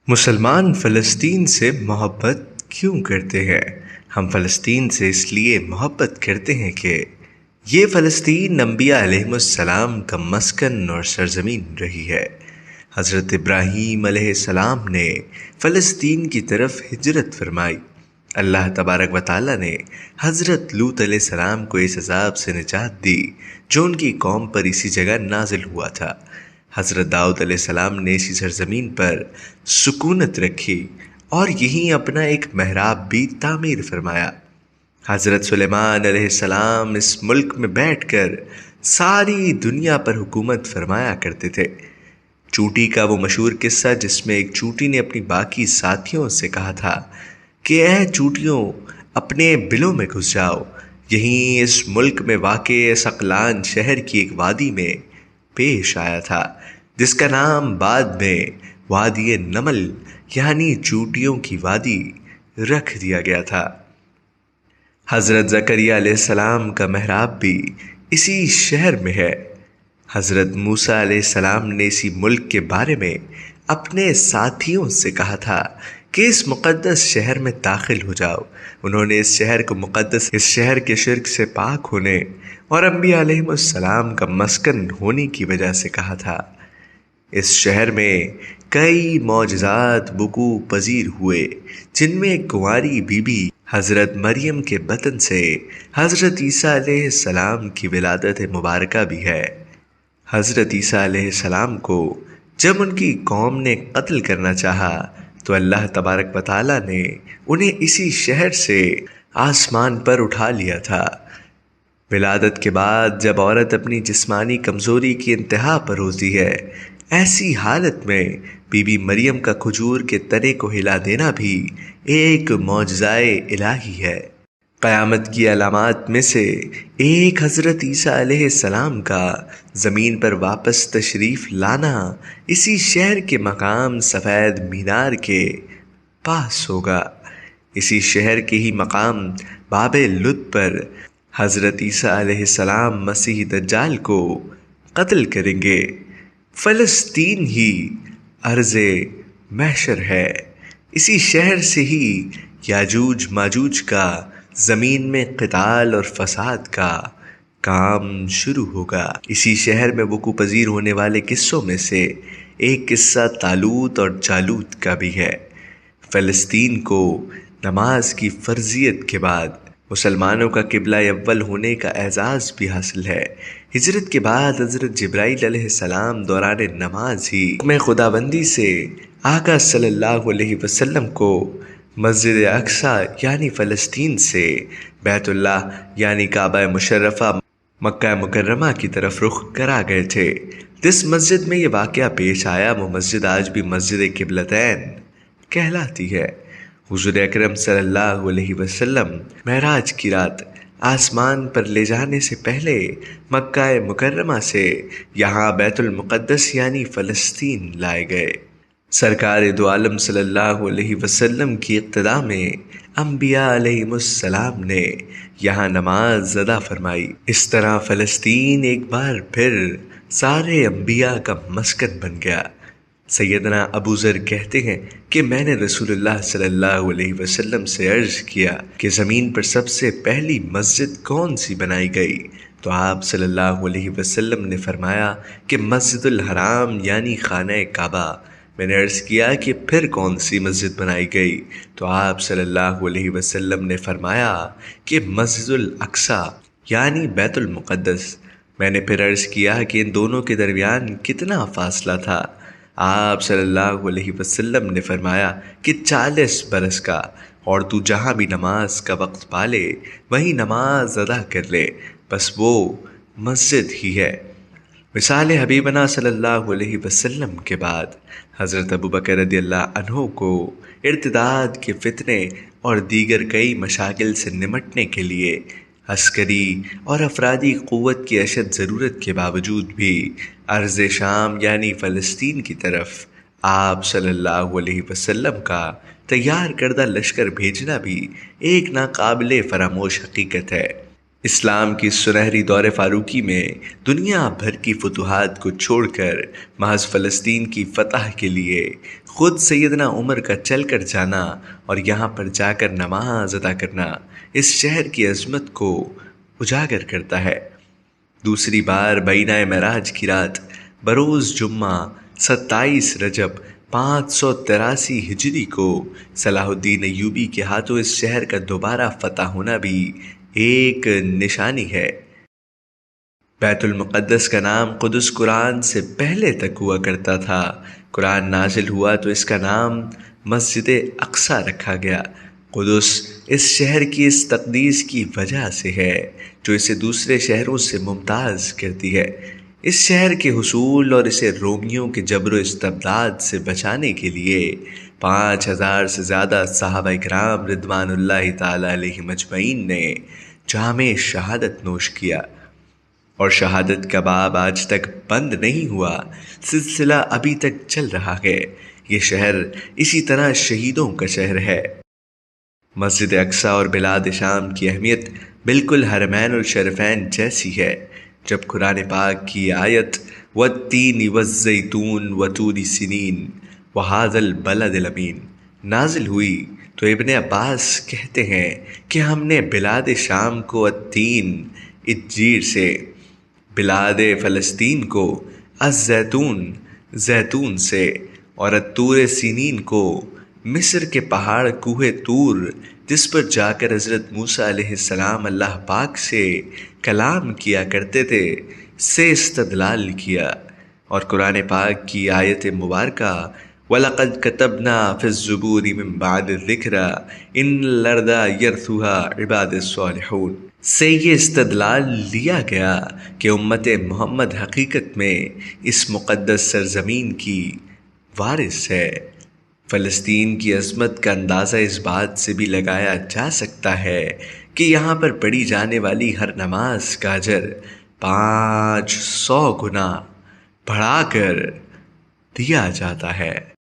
مسلمان فلسطین سے محبت کیوں کرتے ہیں؟ ہم فلسطین سے اس لیے محبت کرتے ہیں کہ یہ فلسطین انبیاء علیہم السلام کا مسکن اور سرزمین رہی ہے۔ حضرت ابراہیم علیہ السلام نے فلسطین کی طرف ہجرت فرمائی۔ اللہ تبارک و تعالیٰ نے حضرت لوط علیہ السلام کو اس عذاب سے نجات دی جو ان کی قوم پر اسی جگہ نازل ہوا تھا۔ حضرت داؤد علیہ السلام نے اسی سرزمین پر سکونت رکھی اور یہیں اپنا ایک محراب بھی تعمیر فرمایا۔ حضرت سلیمان علیہ السلام اس ملک میں بیٹھ کر ساری دنیا پر حکومت فرمایا کرتے تھے۔ چوٹی کا وہ مشہور قصہ جس میں ایک چوٹی نے اپنی باقی ساتھیوں سے کہا تھا کہ اے چوٹیوں اپنے بلوں میں گھس جاؤ، یہیں اس ملک میں واقع ثقلان شہر کی ایک وادی میں پیش آیا تھا جس کا نام بعد میں وادی نمل یعنی چوٹیوں کی وادی رکھ دیا گیا تھا۔ حضرت زکریا علیہ السلام کا محراب بھی اسی شہر میں ہے۔ حضرت موسیٰ علیہ السلام نے اسی ملک کے بارے میں اپنے ساتھیوں سے کہا تھا کہ اس مقدس شہر میں داخل ہو جاؤ۔ انہوں نے اس شہر کو مقدس، اس شہر کے شرک سے پاک ہونے اور انبیاء علیہم السلام کا مسکن ہونے کی وجہ سے کہا تھا۔ اس شہر میں کئی معجزات وقوع پذیر ہوئے جن میں ایک کنواری بی بی حضرت مریم کے بطن سے حضرت عیسیٰ علیہ السلام کی ولادت مبارکہ بھی ہے۔ حضرت عیسیٰ علیہ السلام کو جب ان کی قوم نے قتل کرنا چاہا تو اللہ تبارک و تعالیٰ نے انہیں اسی شہر سے آسمان پر اٹھا لیا تھا۔ ولادت کے بعد جب عورت اپنی جسمانی کمزوری کی انتہا پر ہوتی ہے، ایسی حالت میں بی بی مریم کا کھجور کے تنے کو ہلا دینا بھی ایک معجزۂ الہی ہے۔ قیامت کی علامات میں سے ایک حضرت عیسیٰ علیہ السلام کا زمین پر واپس تشریف لانا اسی شہر کے مقام سفید مینار کے پاس ہوگا۔ اسی شہر کے ہی مقام باب لد پر حضرت عیسیٰ علیہ السلام مسیح دجال کو قتل کریں گے۔ فلسطین ہی ارض محشر ہے۔ اسی شہر سے ہی یاجوج ماجوج کا زمین میں قتال اور فساد کا کام شروع ہوگا۔ اسی شہر میں وقوع پذیر ہونے والے قصوں میں سے ایک قصہ طالوت اور جالوت کا بھی ہے۔ فلسطین کو نماز کی فرضیت کے بعد مسلمانوں کا قبلہ اول ہونے کا اعزاز بھی حاصل ہے۔ ہجرت کے بعد حضرت جبرائیل علیہ السلام دوران نماز ہی حکم خداوندی سے آقا صلی اللہ علیہ وسلم کو مسجد اقصیٰ یعنی فلسطین سے بیت اللہ یعنی کعبہ مشرفہ مکہ مکرمہ کی طرف رخ کرا گئے تھے۔ جس مسجد میں یہ واقعہ پیش آیا وہ مسجد آج بھی مسجد قبلتین کہلاتی ہے۔ حضور اکرم صلی اللہ علیہ وسلم معراج کی رات آسمان پر لے جانے سے پہلے مکہ مکرمہ سے یہاں بیت المقدس یعنی فلسطین لائے گئے۔ سرکار دو عالم صلی اللہ علیہ وسلم کی اقتداء میں انبیاء علیہم السلام نے یہاں نماز ادا فرمائی۔ اس طرح فلسطین ایک بار پھر سارے انبیاء کا مسکن بن گیا۔ سیدنا ابو ذر کہتے ہیں کہ میں نے رسول اللہ صلی اللہ علیہ وسلم سے عرض کیا کہ زمین پر سب سے پہلی مسجد کون سی بنائی گئی؟ تو آپ صلی اللہ علیہ وسلم نے فرمایا کہ مسجد الحرام یعنی خانہ کعبہ۔ میں نے عرض کیا کہ پھر کون سی مسجد بنائی گئی؟ تو آپ صلی اللہ علیہ وسلم نے فرمایا کہ مسجد الاقصیٰ یعنی بیت المقدس۔ میں نے پھر عرض کیا کہ ان دونوں کے درمیان کتنا فاصلہ تھا؟ آپ صلی اللہ علیہ وسلم نے فرمایا کہ 40 برس کا، اور تو جہاں بھی نماز کا وقت پالے وہیں نماز ادا کر لے، بس وہ مسجد ہی ہے۔ مثال حبیبنا صلی اللہ علیہ وسلم کے بعد حضرت ابوبکر رضی اللہ عنہ کو ارتداد کے فتنے اور دیگر کئی مشاکل سے نمٹنے کے لیے عسکری اور افرادی قوت کی اشد ضرورت کے باوجود بھی ارض شام یعنی فلسطین کی طرف آپ صلی اللہ علیہ وسلم کا تیار کردہ لشکر بھیجنا بھی ایک ناقابل فراموش حقیقت ہے۔ اسلام کی سنہری دور فاروقی میں دنیا بھر کی فتوحات کو چھوڑ کر محض فلسطین کی فتح کے لیے خود سیدنا عمر کا چل کر جانا اور یہاں پر جا کر نماز ادا کرنا اس شہر کی عظمت کو اجاگر کرتا ہے۔ دوسری بار بیینہ معراج کی رات بروز جمعہ 27 رجب 583 ہجری کو صلاح الدین ایوبی کے ہاتھوں اس شہر کا دوبارہ فتح ہونا بھی ایک نشانی ہے۔ بیت المقدس کا نام قدس قرآن سے پہلے تک ہوا کرتا تھا۔ قرآن نازل ہوا تو اس کا نام مسجد اقصیٰ رکھا گیا۔ قدس اس شہر کی اس تقدیس کی وجہ سے ہے جو اسے دوسرے شہروں سے ممتاز کرتی ہے۔ اس شہر کے حصول اور اسے رومیوں کے جبر و استبداد سے بچانے کے لیے 5000 سے زیادہ صحابہ کرام رضوان اللہ تعالی علیہم اجمعین نے جام شہادت نوش کیا، اور شہادت کا باب آج تک بند نہیں ہوا، سلسلہ ابھی تک چل رہا ہے۔ یہ شہر اسی طرح شہیدوں کا شہر ہے۔ مسجد اقصیٰ اور بلاد شام کی اہمیت بالکل حرمین الشریفین جیسی ہے۔ جب قرآن پاک کی آیت والتین والزیتون وطور سنین وہذا البلد الامین نازل ہوئی تو ابن عباس کہتے ہیں کہ ہم نے بلاد شام کو التین انجیر سے، بلاد فلسطین کو الزیتون زیتون سے، اور الطور سینین کو مصر کے پہاڑ کوہ طور جس پر جا کر حضرت موسیٰ علیہ السلام اللہ پاک سے کلام کیا کرتے تھے سے استدلال کیا، اور قرآن پاک کی آیت مبارکہ وَلَقَدْ كَتَبْنَا فِي الزُّبُورِ مِن بَعْدِ الذِّكْرِ إِنَّ الْأَرْضَ يَرِثُهَا عِبَادِ الصَّالِحُونَ سے یہ استدلال لیا گیا کہ امت محمد حقیقت میں اس مقدس سرزمین کی وارث ہے۔ فلسطین کی عظمت کا اندازہ اس بات سے بھی لگایا جا سکتا ہے کہ یہاں پر پڑھی جانے والی ہر نماز کا اجر 500 گنا بڑھا کر دیا جاتا ہے۔